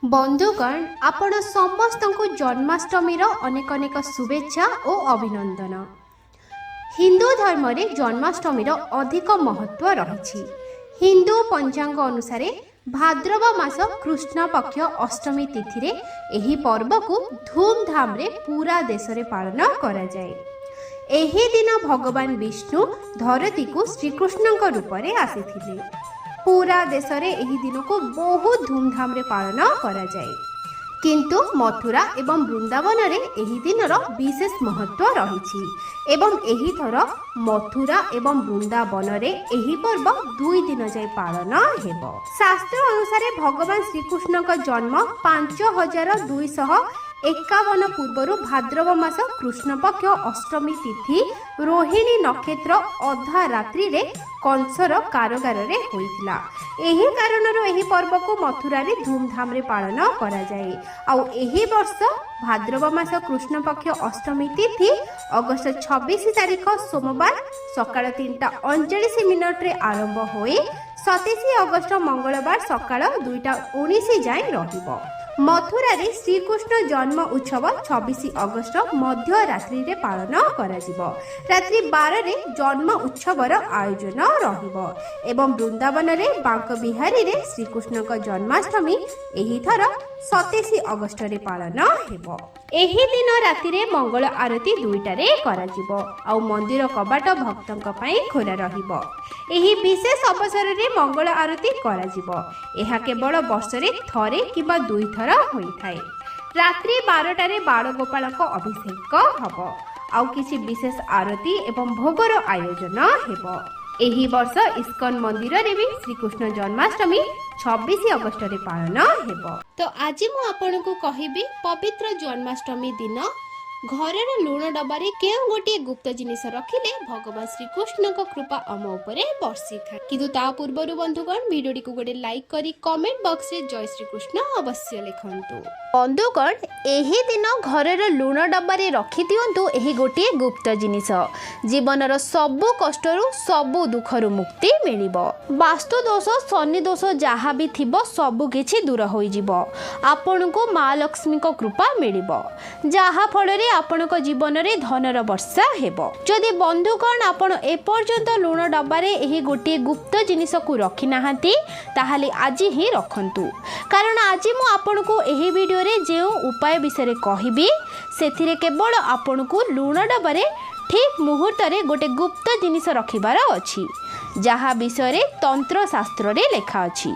बंधुगण आपण समस्त को जन्माष्टमी अनेक अनेक शुभेच्छा और अभिनंदन। हिंदू धर्म रे जन्माष्टमी अधिक महत्व रही। हिंदू पंचांग अनुसार भाद्रव मास कृष्ण पक्ष अष्टमी तिथि रे एही पर्व को धूमधाम रे पूरा देश रे पालन करा जाए। एही दिन भगवान विष्णु धरती को श्रीकृष्ण रूप में आसीथिले। पूरा देश रे एही दिन को बहुत धूमधाम रे पालन करा जाए। किंतु मथुरा एवं वृंदावन रे एही दिनर विशेष महत्व रही एवं एही थर मथुरा एवं वृंदावन रे एही पर्व 2 दिन जाए पालन हेबो। शास्त्र अनुसार भगवान श्रीकृष्ण का जन्म 5251 पूर्व भाद्रव मास कृष्ण पक्ष अष्टमी तिथि रोहिणी नक्षत्र अधा रात्रि रे कंसर कारागार रे होइतिला। एही कारणरो एही पर्व को मथुरा रे धूमधाम रे पालन करा जाए। आउ एही वर्ष भाद्रव मास कृष्ण पक्ष अष्टमी तिथि अगस्त 26 तारीख सोमवार सकाळ 3:39 रे आरंभ होए 27 अगस्त मंगलवार सकाळ 2:19 जाए रहिबो। मथुरा रे श्रीकृष्ण जन्म उत्सव 26 अगस्त मध्य रात्रि रे पालन करा जिवो। रात्रि 12 रे जन्म उत्सवर आयोजन रहिबो एवं वृंदावन रे बांक बिहारी रे श्रीकृष्ण का जन्माष्टमी एही थर 27 अगस्त रे पालन हेबो। एही दिन राति रे मंगल आरती 2टा रे करा जिवो आउ मंदिर कबाट भक्तंक पई खोला रहिबो। एही विशेष अवसर रे मंगल आरती करा जिवो। एहा केवल वर्ष रे थरे किबा 2 थर होई थाए। रात्रि 12टा रे बाळ गोपाल को अभिषेक हबो आउ किछि विशेष आरती एवं भोगर आयोजन हेबो। एही वर्ष इस्कन मंदिर रे भी श्रीकृष्ण जन्माष्टमी 26 अगस्त रे पालन हेबो। तो आज मु आपन को कहिबी पवित्र जन्माष्टमी दिन घरर लुण डबारे केउ गोटे गुप्त जिनिस रखिले भगवान श्रीकृष्ण को कृपा आम उपरे बर्षी था। किंतु ता पूर्व बंधुगण वीडियो को गोटे लाइक करी कमेंट बॉक्स रे जय श्रीकृष्ण अवश्य लिखंतु। बंधुगण एही दिन घरर लुण डबारे रखि दियंतु एही गोटे गुप्त जिनिस जीवनर सबु कष्टरु सबु दुखरु मुक्ति मिलिबो। वास्तु दोष शनि दोष जहा भी थिबो सबु किछि दूर होई जिवो। आपन को मां लक्ष्मी को कृपा मिलिबो जहा फल रे आपन को जीवन रे धनर वर्षा हेबो। जदि बंधुगण आपन ए पर्यंत लुण डबारे एही गोटे गुप्त जिनिस को रखि नाहंती ताहाले आज ही रखंतु। कारण आज मु आपन को एही वीडियो रे जे उपाय विषय कहिबी सेथिरे केवल आपन को लुण डबारे ठीक मुहूर्त रे गोटे गुप्त जिनिस रखिबार अछि जहा विषय रे तंत्र शास्त्र रे लिखा अछि।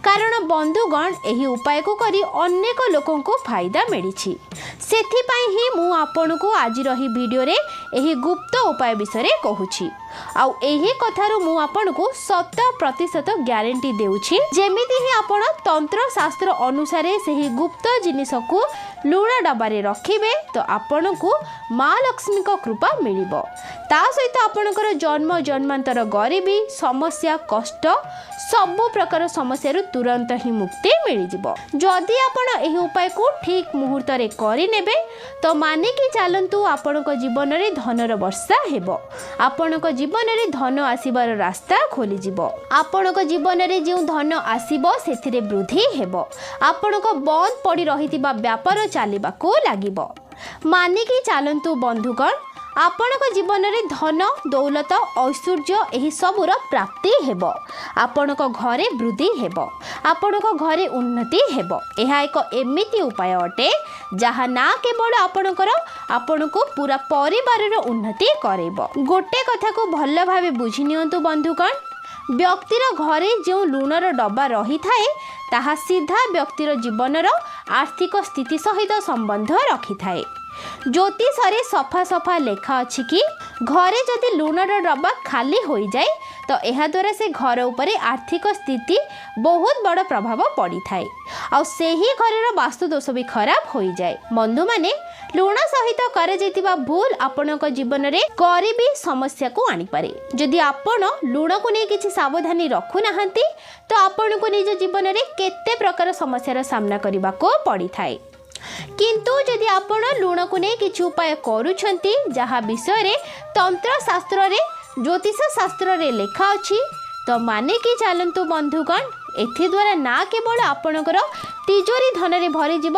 कारण बंधुगण एही उपाय को करी अनेक लोकों को फायदा मिली सेथिपाई ही मु आपन को आज रही वीडियो रे एही गुप्त उपाय विषय रे कहूछि। आउ एही कथारो मु आपन को 100% ग्यारंटी देउछि जेमिति ही आपन तंत्र शास्त्र अनुसार सेही गुप्त जिनिस को लुण डबारे रखिबे तो आपन को मां लक्ष्मी को कृपा मिलिबो। ता सहित आपनकर जन्म जन्मांतर गरीबी समस्या कष्ट सबु प्रकार समस्या रु तुरंत ही मुक्ति मिल जिवो। जदि आपण एही उपाय को ठीक मुहूर्त रे करि नेबे तो माने कि चालंतु आपण को जीवन रे धनर वर्षा हेबो। आपण को जीवन रे धन आसीबार रास्ता खोली जिवो। आपण को जीवन रे जे धन आसीबो सेथिरे वृद्धि हेबो। आपण को बंद पड़ी रहितिबा व्यापार चालिबा को लागिबो। माने कि चालंतु बंधुगण आपण को जीवन रे धन दौलत ऐश्वर्य एही सबुर प्राप्ति हेबो। आपण को घरे वृद्धि हेबो। आपण को घरे उन्नति हेबो। एहा एक एमिति उपाय अटे जहा ना केवल आपण को पूरा परिवार रो उन्नति करेबो। गोटे कथा को भल भाबे बुझि नियंतु बंधुगण व्यक्तिर घरे जो लुणर डब्बा रही थाए ताहा सीधा व्यक्तिर जीवनर आर्थिक स्थिति सहित संबंध रखि थाए। ज्योतिष रे सफा सफा लेखा अछि कि घरे जदि लुणर डब्बा खाली हो जाए तो यह द्वारा से घर उपरे आर्थिक स्थिति बहुत बड़ प्रभाव पड़ी थाए और से ही घर वास्तु दोष भी खराब हो जाए। बंधु माने लुण सहित कर जैतिबा भूल आपनक जीवन रे गरीबी समस्या को आनी पारे। जदि आपण लुण को नै किछि सावधानी रखु नाहंती तो आपण को निज जीवन रे केते प्रकार समस्यार सामना करबा को पड़ी थाए। किंतु जदि आपण लुण को नै किछि उपाय करूछंती जहा विषय रे तंत्र शास्त्र रे ज्योतिष शास्त्र रे लेखा अछि तो माने कि चालंतु बंधुगण एद्वारा ना केवल आपणकर तिजोरी धन रे भरी जीव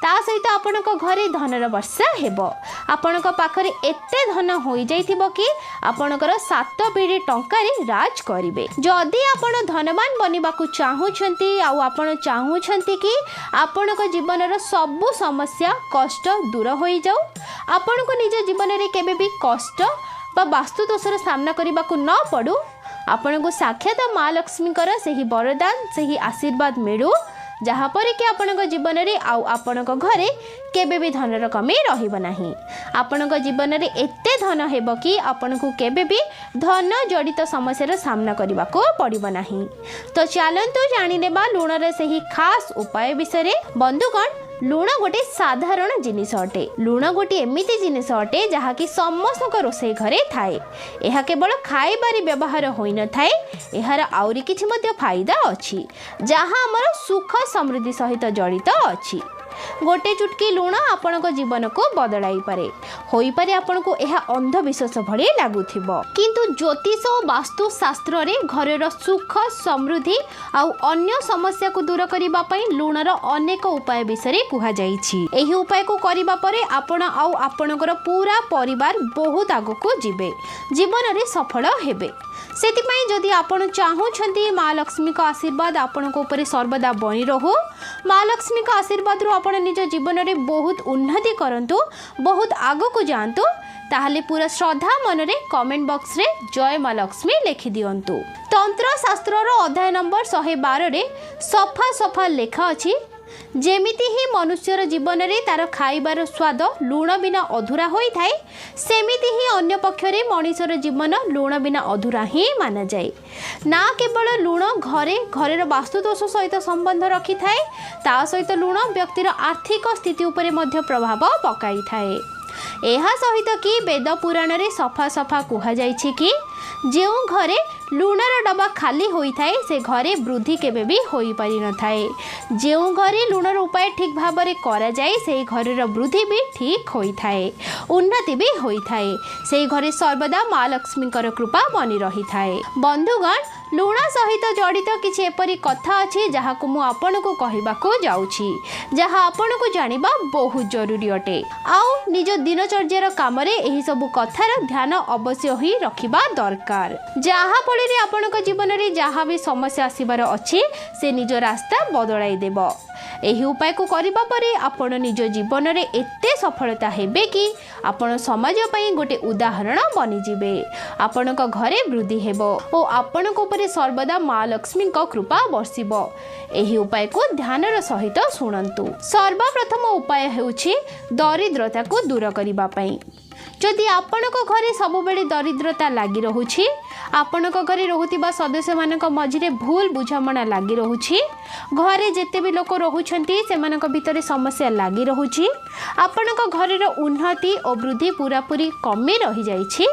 ता सहित आपणक घरे धनर वर्षा हेब। आपणक पाखरे एते धन हो जाइथिबो कि आपणकर 7 पीढ़ी टंकारे राज करिवे। जदि आपण धनवान बनिबाकू चाहूछंती आउ आपण चाहूछंती कि आपणक जीवनर सबु समस्या कष्ट दूर हो जाऊ, आपणक निज जीवन रे केबे भी कष्ट बा वास्तु दोषर सामना करबाकू न पड़ू, आपणक साक्षात माँ लक्ष्मीकर सही वरदान सही आशीर्वाद मिलू जहाँपर कि आपणक जीवन में आउ आपणक घरे केबे भी धनर कमी रहिब नाही। आपणक जीवन में एते धन हेब कि आपणकू केबे भी धन जड़ित समस्यार सामना करने को पड़ब नाही। तो चलतु जानिनेबा लुणर सही खास उपाय विषय। बंधुगण, लुण गोटे साधारण जिनिस अटे। लुण गोटे एमिति जिनिस अटे जहाँकि समस्त रोषे घरे थाए। यह केवल खाइबारे व्यवहार होई न थाए, एहार आउरी किछि मध्य फायदा अछि जहाँ आमर सुख समृद्धि सहित जड़ित अछि। गोटे चुटकी लुण आपणक जीवन को बदलाई पारे, होई पारे आपनको एहा अंधविश्वास भली लागुथिबो, किंतु ज्योतिष और वास्तु शास्त्र रे घरर सुख समृद्धि आउ अन्य समस्या को दूर करिबा पई लुणर अनेक उपाय विषय कुहा जाइछि। एही उपाय को करिबा परे आपण आउ आपणकर पूरा परिवार बहुत आगको जिबे, जीवन रे सफल हेबे। सेतिपई जदि आपण चाहूछंती माँ लक्ष्मी का आशीर्वाद आपण को ऊपर सर्वदा बनी रहू, माँ लक्ष्मी का आशीर्वाद रू आपण निज जीवन में बहुत उन्नति करंतु, बहुत आगो को जानतु, ताहले पूरा श्रद्धा मन रे कमेंट बॉक्स रे जय माँ लक्ष्मी लिखि दियंतु। तंत्र शास्त्र रो अध्याय नंबर 112 रे सफा सफा लेखा अछि, जेमिति ही मनुष्यर जीवन में तार खाइबार स्वाद लुण बिना अधूरा होई थाए, सेमिति ही अन्य पक्षरे मनुष्यर जीवन लुण बिना अधूरा ही माना जाए। ना केवल लुण घरे वास्तुदोष सहित संबंध रखी थाए, ता सहित लुण व्यक्तिर आर्थिक स्थिति उपरे मध्य प्रभाव पकाई थाए। एहा सहित कि वेद पुराण रे सफा सफा कुहा जाइछि कि जो घरे लुणर डबा खाली होई थाए से घरे वृद्धि केबे भी होई पारि न थाए। जो घरे लुणर उपाय ठीक भाव में करा जाए से घरर वृद्धि भी ठीक होई थाए, उन्नति भी होई थाए, से घरे सर्वदा माँ लक्ष्मीकर कृपा बनी रही थाए। बंधुगण, लुण सहित जड़ित किछि एपरि कथा अछि जहाको मु आपनको कहिबाको जाउछि, जहा आपनको जानिबा बहुत जरूरी अटे। आउ निज दिनचर्यार काम रे एही सब कथार ध्यान अवश्य ही रखिबा दरकार, जहा फଳରେ आपणक जीवन में जहाँ भी समस्या आसबार अच्छी से निज रास्ता बदलाई देब। एही उपाय को करिबा परे आपण निज जीवन में एते सफलता हेबे कि आपण समाज पई गोटे उदाहरण बनी जिबे, आपणक घरे वृद्धि हेबो ओ आपणक उपरे सर्वदा माँ लक्ष्मी का कृपा बर्षिबो। एही उपाय को ध्यानर सहित शुणंतु। सर्वप्रथम उपाय हेउछि दरिद्रता को दूर करिबा पई। जदि आपणक घरे सब बेले दरिद्रता लगी रहुछि, आपणक घरे रहुतिबा सदस्य मानक मझिरे भूल बुझामणा लगी रहुछि, घरे जेते भी लोक रहुछंती सेमानक भितरे समस्या लगी रहुछि, आपणक घरर उन्नति और वृद्धि पूरा पूरी कमी रही जाइछि,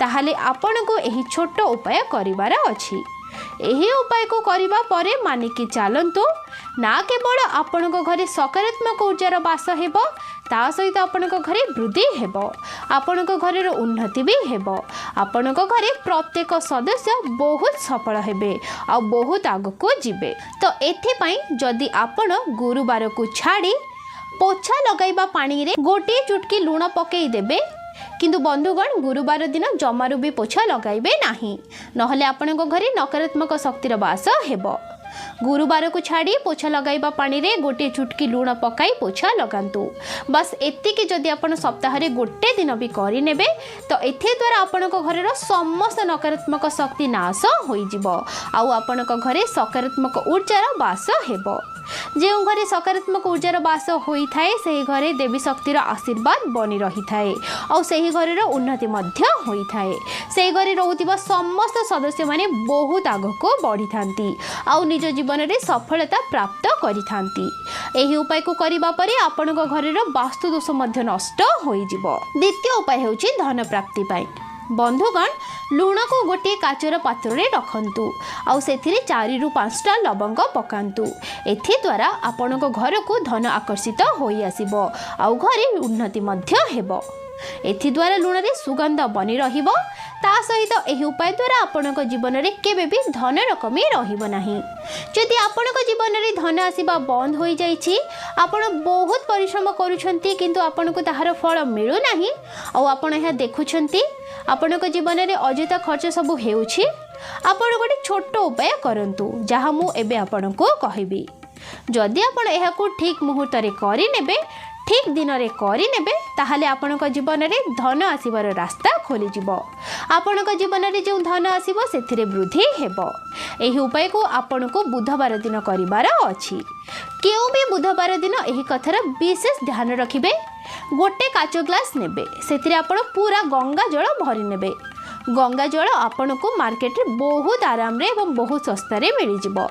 ताहाले आपणको एही छोट उपाय करिवार अछि। एही उपाय को करिबा परे मानिकी चालंतु, ना केवल आपणक घरे सकारात्मक ऊर्जार वास हेबो, ता सहित आपणक घरे वृद्धि हेबो, आपणक घरर उन्नति भी हेबो, आपणक घरे प्रत्येक सदस्य बहुत सफल हेबे आ बहुत आगको जिबे। तो एथिपाई जदि आपण गुरुवार को छाड़ी पोछा लगाइबा पानी रे गोटे चुटकी लुण पकेई देबे, किंतु बंधुगण गुरुवार दिन जमारू भी पोछा लगाइबे नाही, नहले आपणक घरे नकारात्मक शक्तिर वास हेबो। गुरुवार को छाड़ी पोछा लगाइबा पानी रे गोटे चुटकी लुण पकाई पोछा लगांतु। बस एतिकी जदि आपण सप्ताह रे गोटे दिन भी करि नेबे तो एथे द्वारा आपणक घरर समस्त नकारात्मक शक्ति नाश होई जिवो आउ आपणक घरे सकारात्मक ऊर्जार वास हेबो। जो घरे सकारात्मक ऊर्जार वास होई थाए से घरे देवी शक्तिर आशीर्वाद बनी रही थाए और से घरर उन्नति मध्य होई थाए। से घरे रहउतिबा समस्त सदस्य माने बहुत आगको बढ़ी थांती आउ निज जीवन में सफलता प्राप्त करि थांती। एही उपाय को करिबा परे आपणक घरर वास्तु दोष मध्य नष्ट होई जिवो। द्वितीय उपाय हेउछि धन प्राप्ति पाई। बंधुगण, लुण को गोटे काचर पात्र रे रखंतु आउ सेथिरे 4 ରୁ 5टा लवंग पकांतु। एथि द्वारा आपणक घर को धन आकर्षित होई आसीबो आउ घरे उन्नति मध्य हेबो। एद्वारा लुण रे सुगंध बनी रहिबो। ता सहित एही उपाय द्वारा आपणक जीवन में केबे भी धनर कमी रहिबो नाही। जदि आपणक जीवन में धन आसीबा बंद हो जाइछि, आपण बहुत परिश्रम करूछंती किंतु आपणक ताहार फल मिलु नाही, और आपण यह देखुछंती आपणक जीवन में अजथा खर्च सब हेउछि, आपण गोटे छोट उपाय करंतु जहा मु एबे आपणको कहिबी। जदि आपण एहाकू ठीक मुहूर्त रे करि नेबे, ठीक दिन रे करि नेबे, ताहाले आपणक जीवन में धन आसीबार रास्ता खोली जिवो। आपणक जीवन में जो धन आसीबो सेथिरे वृद्धि हेबो। एही उपाय को आपणको बुधवार दिन करिवार अछि। केउ भी बुधवार दिन एही कथार विशेष ध्यान रखिबे। गोटे काच ग्लास नेबे, सेथिरे आपण पूरा गंगा जल भरि नेबे। गंगा जल आपण को मार्केट रे बहुत आराम रे एवं बहुत सस्ता रे मिल जिवो।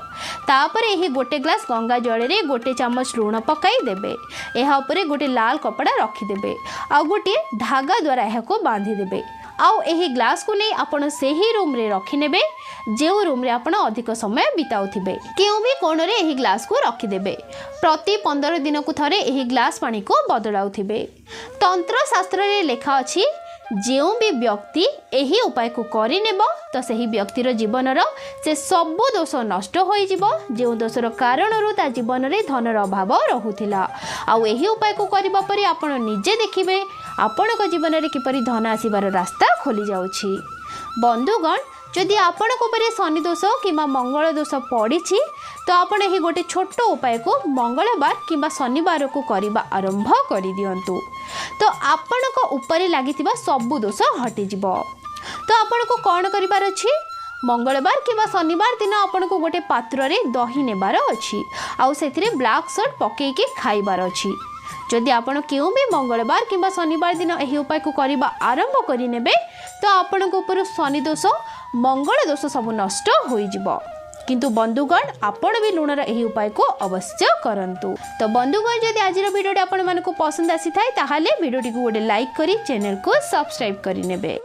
तापर एही गोटे ग्लास गंगा जल रे गोटे चम्मच लूण पकाई देबे। एहा ऊपर गोटे लाल कपड़ा रखी देबे, आ गोटे धागा द्वारा एहा को बांधी देबे। आउ एही ग्लास को नहीं आपण सेही रूम रे रखी नेबे जेउ रूम रे आपण अधिक समय बिताउथिबे। केउ भी कोण रे एही ग्लास को रखी देबे। प्रति 15 दिन को थरे एही ग्लास पानी को बदलाउथिबे। तंत्र शास्त्र रे लेखा अछि, जो भी व्यक्ति यही उपाय को करि नेबो तो सही व्यक्तिर जीवनर से सबु दोष नष्ट होई जिवो, जो दोषर कारण रु ता जीवन रे धनर अभाव रहुथिला। आउ एही उपाय को करिबा परे आपण निजे देखिबे आपणक जीवन रे किपरि धन आसीबार रास्ता खोली जाउछि। बंधुगण, जदि आपणक उपरे शनि दोष किंबा मंगल दोष पड़िछि तो आपण एही गोटे छोट उपाय को मंगलवार किंबा शनिवार को करिबा आरंभ करि दियंतु, तो आपणक उपरे लागिथिबा सबु दोष हटि जिवो। तो आपणको कोन करिबार अछि, मंगलवार किंबा शनिवार दिन आपणको गोटे पात्र रे दही नेबार अछि, आउ सेथिरे ब्लैक सॉल्ट पकेई के खाइबार अछि। जदि आपण केउ भी मंगलवार किंबा शनिवार दिन एही उपाय को करिबा आरंभ करि नेबे तो आपणको उपर शनि दोष मंगल दोष सब नष्ट होई जिवो। किंतु बंधुगण, आपण भी लुणर एही उपाय को अवश्य करंतु। तो बंधुगण, जदि आजिर वीडियो आपण मानको पसंद आसी थाए ताहाले वीडियो को गोटे लाइक करी चैनल को सब्सक्राइब करि नेबे।